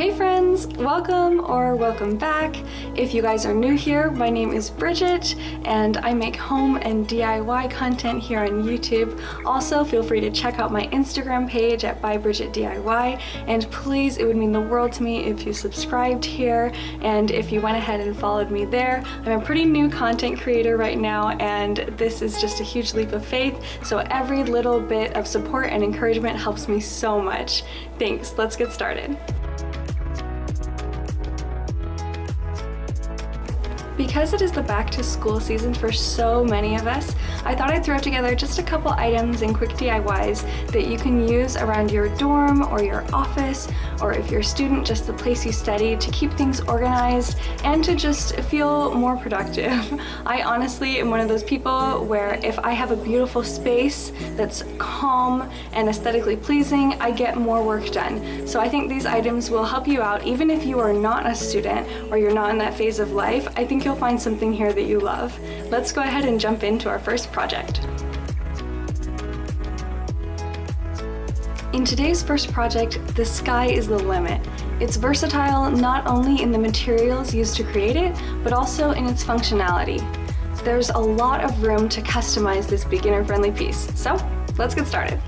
Hey friends, welcome back. If you guys are new here, my name is Bridget and I make home and DIY content here on YouTube. Also, feel free to check out my Instagram page at ByBridgetDIY, and please, it would mean the world to me if you subscribed here and if you went ahead and followed me there. I'm a pretty new content creator right now and this is just a huge leap of faith, so every little bit of support and encouragement helps me so much. Thanks, let's get started. Because it is the back to school season for so many of us, I thought I'd throw together just a couple items and quick DIYs that you can use around your dorm or your office, or if you're a student, just the place you study, to keep things organized and to just feel more productive. I honestly am one of those people where if I have a beautiful space that's calm and aesthetically pleasing, I get more work done. So I think these items will help you out even if you are not a student or you're not in that phase of life. I think you'll find something here that you love. Let's go ahead and jump into our first project. In today's first project, the sky is the limit. It's versatile not only in the materials used to create it, but also in its functionality. There's a lot of room to customize this beginner-friendly piece, so let's get started.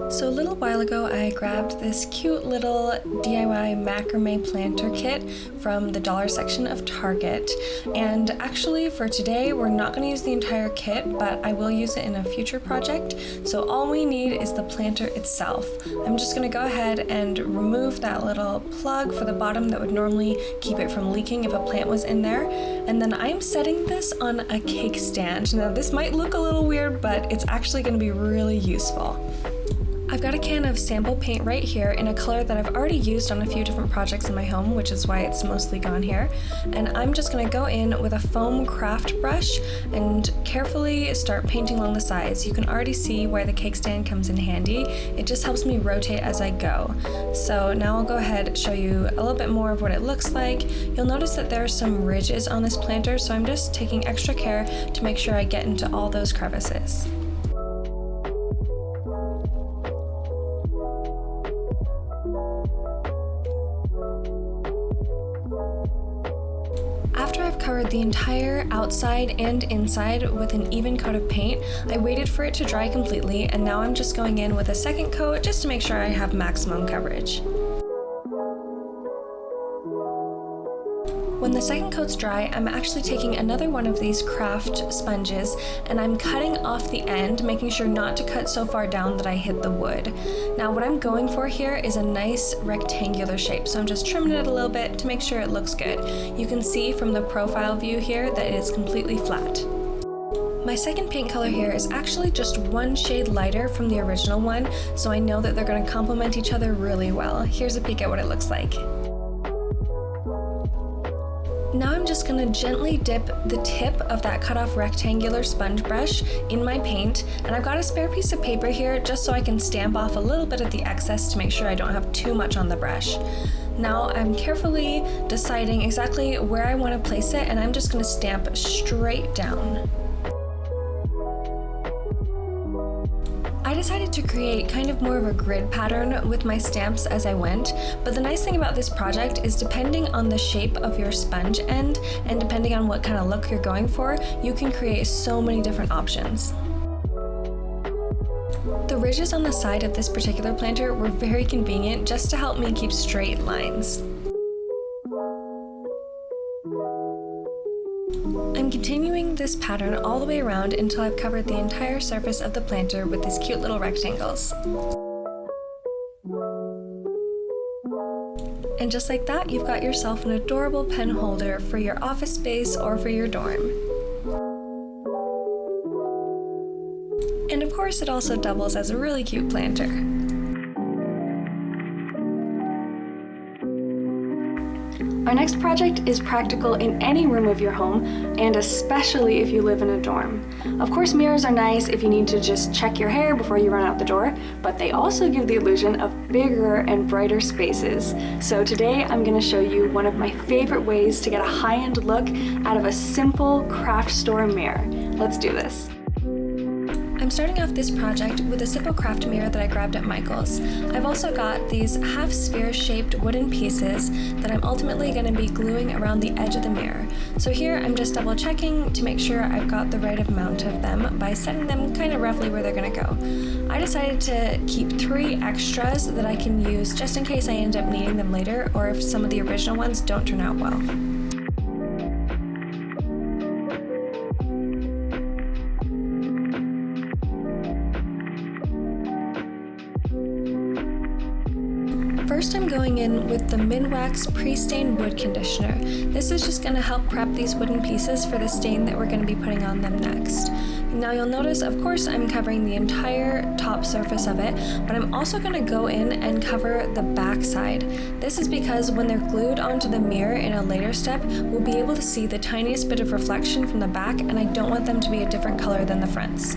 So a little while ago I grabbed this cute little DIY macrame planter kit from the dollar section of Target, and actually for today we're not going to use the entire kit, but I will use it in a future project. So all we need is the planter itself. I'm just going to go ahead and remove that little plug for the bottom that would normally keep it from leaking if a plant was in there, and then I'm setting this on a cake stand. Now this might look a little weird, but it's actually going to be really useful. I've got a can of sample paint right here in a color that I've already used on a few different projects in my home, which is why it's mostly gone here. And I'm just going to go in with a foam craft brush and carefully start painting along the sides. You can already see where the cake stand comes in handy. It just helps me rotate as I go. So now I'll go ahead and show you a little bit more of what it looks like. You'll notice that there are some ridges on this planter, so I'm just taking extra care to make sure I get into all those crevices. After I've covered the entire outside and inside with an even coat of paint, I waited for it to dry completely, and now I'm just going in with a second coat just to make sure I have maximum coverage. When the second coat's dry, I'm actually taking another one of these craft sponges and I'm cutting off the end, making sure not to cut so far down that I hit the wood. Now what I'm going for here is a nice rectangular shape, so I'm just trimming it a little bit to make sure it looks good. You can see from the profile view here that it is completely flat. My second paint color here is actually just one shade lighter from the original one, so I know that they're going to complement each other really well. Here's a peek at what it looks like. Now I'm just going to gently dip the tip of that cut off rectangular sponge brush in my paint, and I've got a spare piece of paper here just so I can stamp off a little bit of the excess to make sure I don't have too much on the brush. Now I'm carefully deciding exactly where I want to place it, and I'm just going to stamp straight down. I decided to create kind of more of a grid pattern with my stamps as I went, but the nice thing about this project is depending on the shape of your sponge end and depending on what kind of look you're going for, you can create so many different options. The ridges on the side of this particular planter were very convenient just to help me keep straight lines. I'm continuing this pattern all the way around until I've covered the entire surface of the planter with these cute little rectangles. And just like that, you've got yourself an adorable pen holder for your office space or for your dorm. And of course, it also doubles as a really cute planter. Our next project is practical in any room of your home, and especially if you live in a dorm. Of course, mirrors are nice if you need to just check your hair before you run out the door, but they also give the illusion of bigger and brighter spaces. So today I'm going to show you one of my favorite ways to get a high-end look out of a simple craft store mirror. Let's do this. I'm I'm starting off this project with a simple craft mirror that I grabbed at Michael's. I've also got these half sphere shaped wooden pieces that I'm ultimately going to be gluing around the edge of the mirror. So here I'm just double checking to make sure I've got the right amount of them by setting them kind of roughly where they're going to go. I decided to keep 3 extras that I can use just in case I end up needing them later, or if some of the original ones don't turn out well. First, I'm going in with the Minwax Pre-Stain Wood Conditioner. This is just going to help prep these wooden pieces for the stain that we're going to be putting on them next. Now you'll notice, of course, I'm covering the entire top surface of it, but I'm also going to go in and cover the back side. This is because when they're glued onto the mirror in a later step, we'll be able to see the tiniest bit of reflection from the back, and I don't want them to be a different color than the fronts.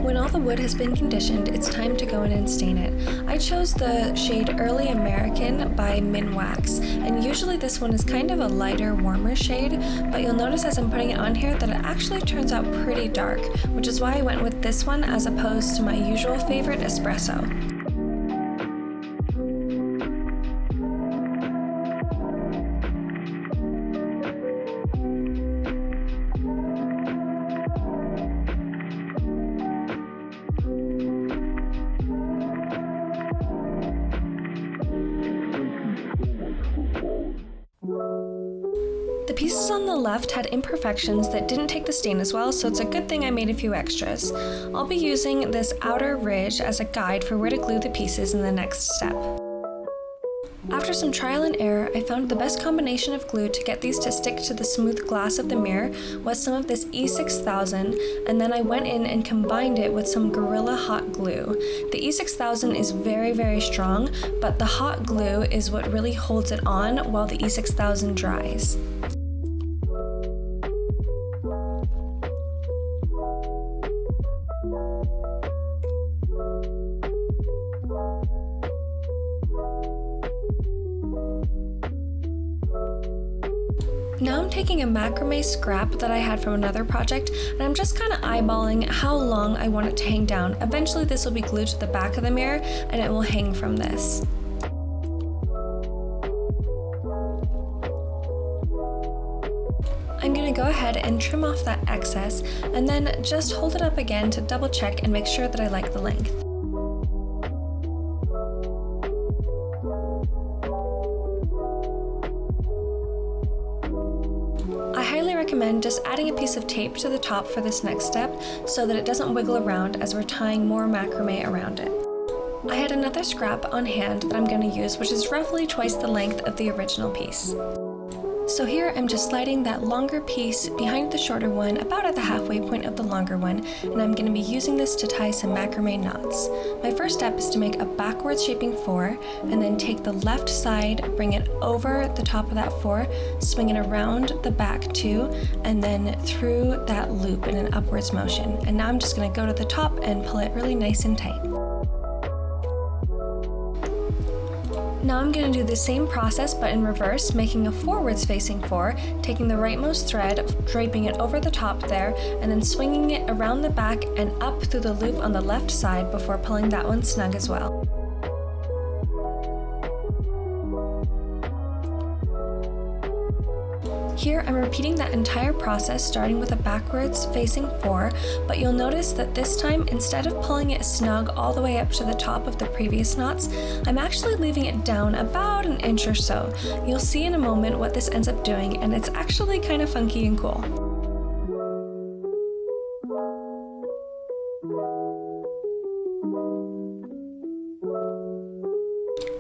When all the wood has been conditioned, it's time to go in and stain it. I chose the shade Early American by Minwax, and usually this one is kind of a lighter, warmer shade, but you'll notice as I'm putting it on here that it actually turns out pretty dark, which is why I went with this one as opposed to my usual favorite, Espresso. The pieces on the left had imperfections that didn't take the stain as well, so it's a good thing I made a few extras. I'll be using this outer ridge as a guide for where to glue the pieces in the next step. After some trial and error, I found the best combination of glue to get these to stick to the smooth glass of the mirror was some of this E6000, and then I went in and combined it with some Gorilla Hot Glue. The E6000 is very, very strong, but the hot glue is what really holds it on while the E6000 dries. Now I'm taking a macrame scrap that I had from another project, and I'm just kind of eyeballing how long I want it to hang down. Eventually this will be glued to the back of the mirror and it will hang from this. I'm going to go ahead and trim off that excess and then just hold it up again to double check and make sure that I like the length. I highly recommend just adding a piece of tape to the top for this next step so that it doesn't wiggle around as we're tying more macrame around it. I had another scrap on hand that I'm going to use, which is roughly twice the length of the original piece. So here I'm just sliding that longer piece behind the shorter one about at the halfway point of the longer one, and I'm going to be using this to tie some macrame knots. My first step is to make a backwards shaping 4 and then take the left side, bring it over the top of that 4, swing it around the back 2, and then through that loop in an upwards motion. And now I'm just going to go to the top and pull it really nice and tight. Now I'm going to do the same process but in reverse, making a forwards facing 4, taking the rightmost thread, draping it over the top there, and then swinging it around the back and up through the loop on the left side before pulling that one snug as well. Here I'm repeating that entire process starting with a backwards facing 4, but you'll notice that this time instead of pulling it snug all the way up to the top of the previous knots, I'm actually leaving it down about an inch or so. You'll see in a moment what this ends up doing, and it's actually kind of funky and cool.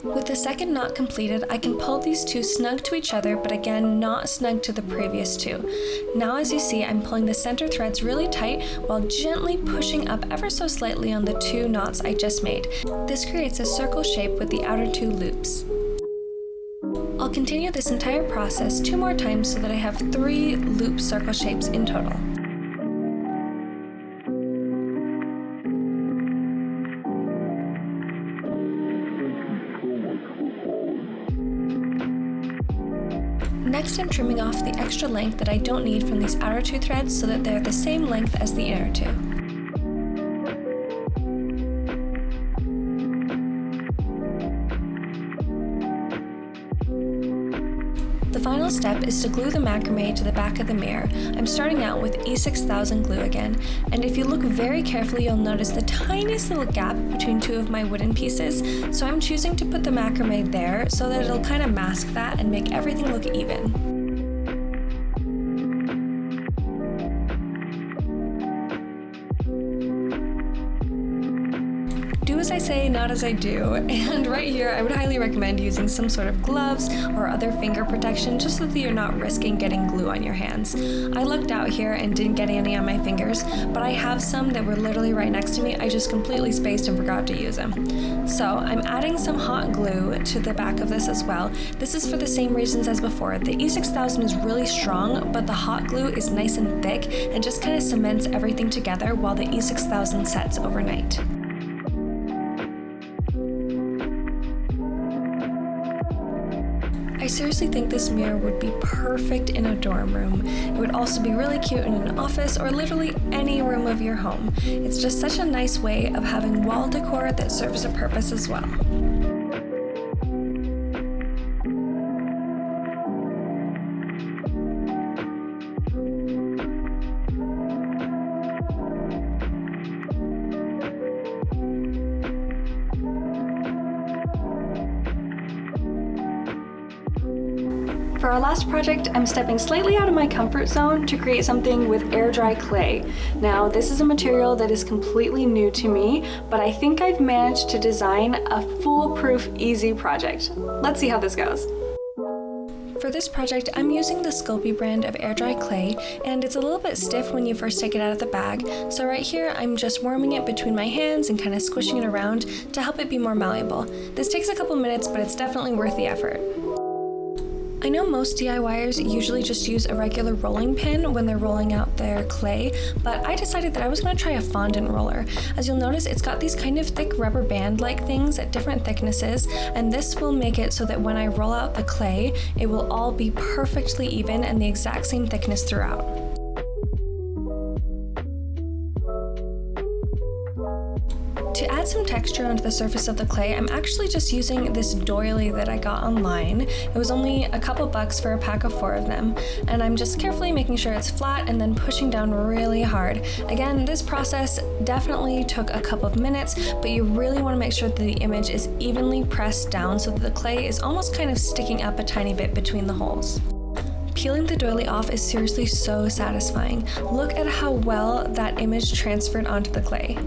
With the second knot completed, I can pull these two snug to each other, but again, not snug to the previous two. Now as you see, I'm pulling the center threads really tight while gently pushing up ever so slightly on the 2 knots I just made. This creates a circle shape with the outer 2 loops. I'll continue this entire process 2 more times so that I have 3 loop circle shapes in total. Next, I'm trimming off the extra length that I don't need from these outer two threads so that they're the same length as the inner two. The final step is to glue the macrame to the back of the mirror. I'm starting out with E6000 glue again, and if you look very carefully, you'll notice the tiniest little gap between two of my wooden pieces, so I'm choosing to put the macrame there so that it'll kind of mask that and make everything look even. Do as I say, not as I do, and right here I would highly recommend using some sort of gloves or other finger protection just so that you're not risking getting glue on your hands. I lucked out here and didn't get any on my fingers, but I have some that were literally right next to me. I just completely spaced and forgot to use them. So I'm adding some hot glue to the back of this as well. This is for the same reasons as before. The E6000 is really strong, but the hot glue is nice and thick and just kind of cements everything together while the E6000 sets overnight. I seriously think this mirror would be perfect in a dorm room. It would also be really cute in an office or literally any room of your home. It's just such a nice way of having wall decor that serves a purpose as well. For our last project, I'm stepping slightly out of my comfort zone to create something with air dry clay. Now, this is a material that is completely new to me, but I think I've managed to design a foolproof, easy project. Let's see how this goes. For this project, I'm using the Sculpey brand of air dry clay, and it's a little bit stiff when you first take it out of the bag. So right here, I'm just warming it between my hands and kind of squishing it around to help it be more malleable. This takes a couple minutes, but it's definitely worth the effort. I know most DIYers usually just use a regular rolling pin when they're rolling out their clay, but I decided that I was going to try a fondant roller. As you'll notice, it's got these kind of thick rubber band-like things at different thicknesses, and this will make it so that when I roll out the clay, it will all be perfectly even and the exact same thickness throughout. To add some texture onto the surface of the clay, I'm actually just using this doily that I got online. It was only a couple bucks for a pack of 4 of them, and I'm just carefully making sure it's flat and then pushing down really hard. Again, this process definitely took a couple of minutes, but you really want to make sure that the image is evenly pressed down so that the clay is almost kind of sticking up a tiny bit between the holes. Peeling the doily off is seriously so satisfying. Look at how well that image transferred onto the clay.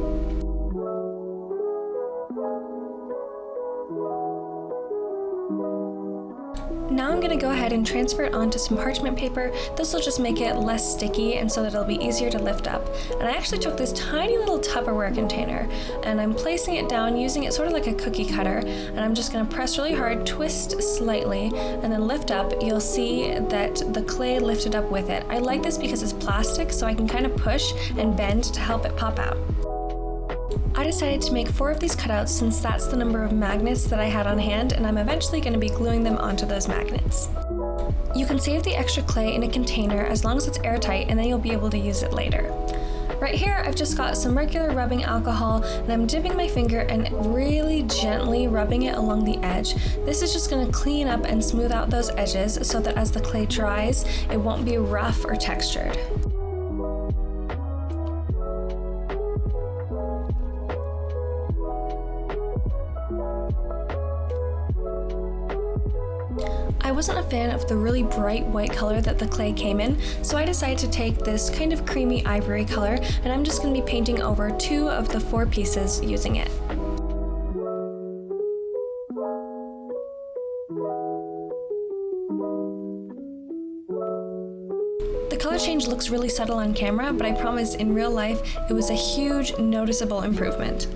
Now I'm going to go ahead and transfer it onto some parchment paper. This will just make it less sticky and so that it'll be easier to lift up. And I actually took this tiny little Tupperware container and I'm placing it down using it sort of like a cookie cutter, and I'm just going to press really hard, twist slightly, and then lift up. You'll see that the clay lifted up with it. I like this because it's plastic, so I can kind of push and bend to help it pop out. I decided to make 4 of these cutouts since that's the number of magnets that I had on hand, and I'm eventually going to be gluing them onto those magnets. You can save the extra clay in a container as long as it's airtight, and then you'll be able to use it later. Right here, I've just got some regular rubbing alcohol, and I'm dipping my finger and really gently rubbing it along the edge. This is just going to clean up and smooth out those edges so that as the clay dries, it won't be rough or textured. I wasn't a fan of the really bright white color that the clay came in, so I decided to take this kind of creamy ivory color, and I'm just going to be painting over 2 of the 4 pieces using it. The color change looks really subtle on camera, but I promise in real life it was a huge, noticeable improvement.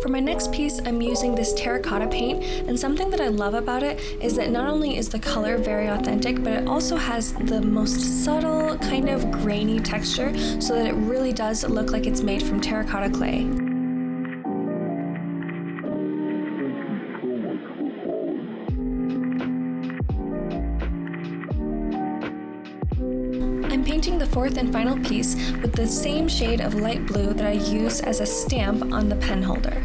For my next piece, I'm using this terracotta paint, and something that I love about it is that not only is the color very authentic, but it also has the most subtle, kind of grainy texture so that it really does look like it's made from terracotta clay. painting the fourth and final piece with the same shade of light blue that I used as a stamp on the pen holder.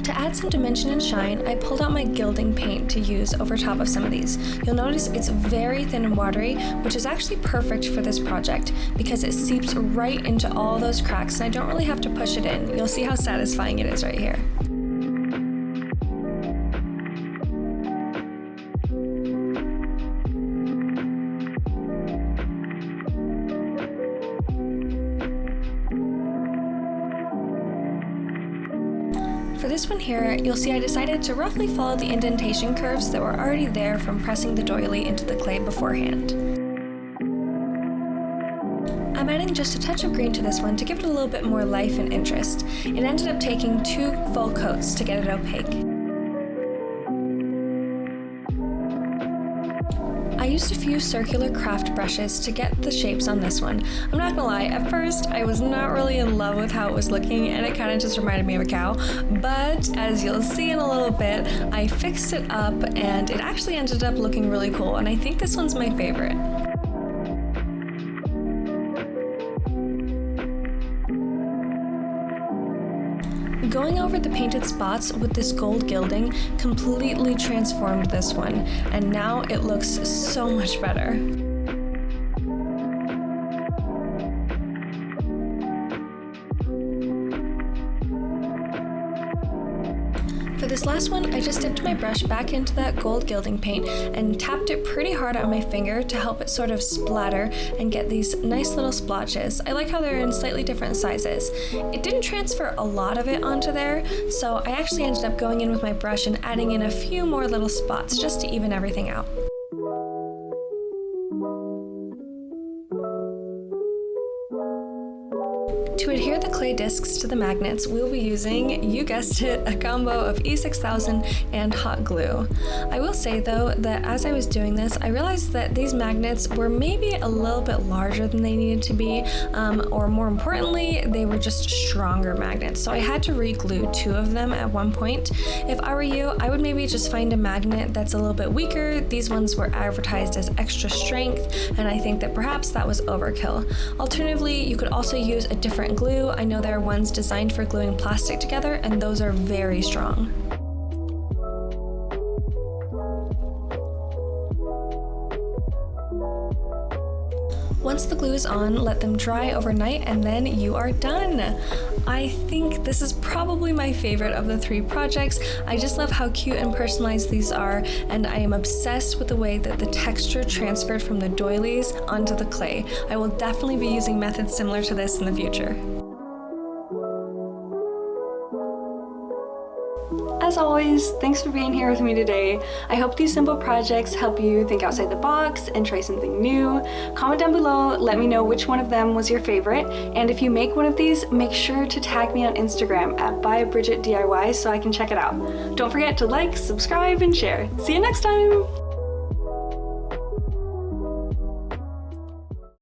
To add some dimension and shine, I pulled out my gilding paint to use over top of some of these. You'll notice it's very thin and watery, which is actually perfect for this project because it seeps right into all those cracks and I don't really have to push it in. You'll see how satisfying it is right here. For this one here, you'll see I decided to roughly follow the indentation curves that were already there from pressing the doily into the clay beforehand. I'm adding just a touch of green to this one to give it a little bit more life and interest. It ended up taking 2 full coats to get it opaque. I used a few circular craft brushes to get the shapes on this one. I'm not gonna lie, at first I was not really in love with how it was looking and it kind of just reminded me of a cow, but as you'll see in a little bit, I fixed it up and it actually ended up looking really cool, and I think this one's my favorite. Going over the painted spots with this gold gilding completely transformed this one, and now it looks so much better. For this last one, I just dipped my brush back into that gold gilding paint and tapped it pretty hard on my finger to help it sort of splatter and get these nice little splotches. I like how they're in slightly different sizes. It didn't transfer a lot of it onto there, so I actually ended up going in with my brush and adding in a few more little spots just to even everything out. To adhere the clay discs to the magnets, we'll be using, you guessed it, a combo of E6000 and hot glue. I will say though that as I was doing this, I realized that these magnets were maybe a little bit larger than they needed to be, or more importantly, they were just stronger magnets. So I had to re-glue 2 of them at one point. If I were you, I would maybe just find a magnet that's a little bit weaker. These ones were advertised as extra strength, and I think that perhaps that was overkill. Alternatively, you could also use a different glue. I know there are ones designed for gluing plastic together, and those are very strong. Once the glue is on, let them dry overnight and then you are done. I think this is probably my favorite of the 3 projects. I just love how cute and personalized these are, and I am obsessed with the way that the texture transferred from the doilies onto the clay. I will definitely be using methods similar to this in the future. As always, thanks for being here with me today. I hope these simple projects help you think outside the box and try something new. Comment down below, let me know which one of them was your favorite, and if you make one of these, make sure to tag me on Instagram at bybridgetdiy so I can check it out. Don't forget to like, subscribe, and share. See you next time!